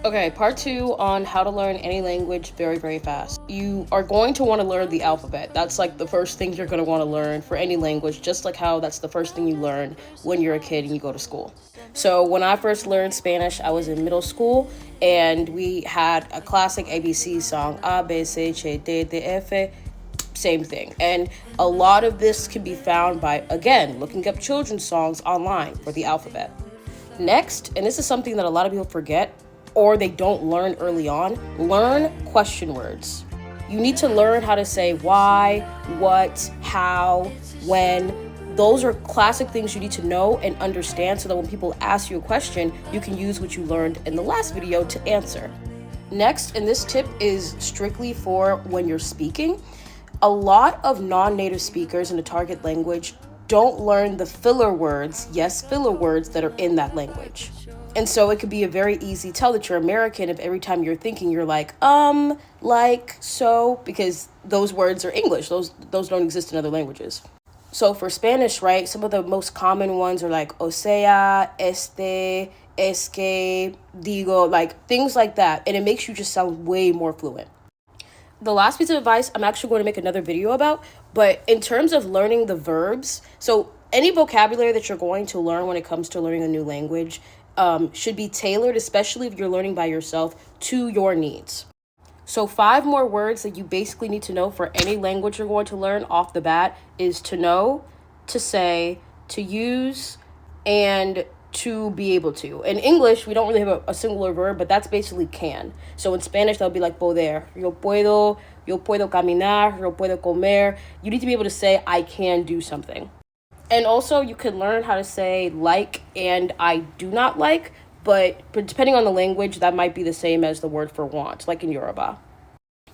Okay, part two on how to learn any language very, very fast. You are going to want to learn the alphabet. That's like the first thing you're going to want to learn for any language, just like how that's the first thing you learn when you're a kid and you go to school. So, when I first learned Spanish, I was in middle school and we had a classic ABC song, A, B, C, D, D, F, same thing. And a lot of this can be found by, again, looking up children's songs online for the alphabet. Next, and this is something that a lot of people forget or they don't learn early on, learn question words. You need to learn how to say why, what, how, when. Those are classic things you need to know and understand so that when people ask you a question, you can use what you learned in the last video to answer. Next, and this tip is strictly for when you're speaking, a lot of non-native speakers in the target language don't learn the filler words, yes, filler words that are in that language. And so it could be a very easy tell that you're American if every time you're thinking you're like, like, so, because those words are English. Those don't exist in other languages. So for Spanish, right, some of the most common ones are like, o sea, es que, digo, like things like that. And it makes you just sound way more fluent. The last piece of advice I'm actually going to make another video about, but in terms of learning the verbs, so any vocabulary that you're going to learn when it comes to learning a new language should be tailored, especially if you're learning by yourself, to your needs. So 5 more words that you basically need to know for any language you're going to learn off the bat is to know, to say, to use, and to be able to. In English, we don't really have a singular verb, but that's basically can. So in Spanish, that'll be like poder. Yo puedo caminar, yo puedo comer. You need to be able to say, I can do something. And also, you can learn how to say like and I do not like, but depending on the language, that might be the same as the word for want, like in Yoruba.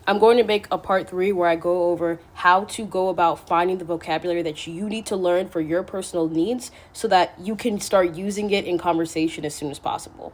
I'm going to make a part 3 where I go over how to go about finding the vocabulary that you need to learn for your personal needs so that you can start using it in conversation as soon as possible.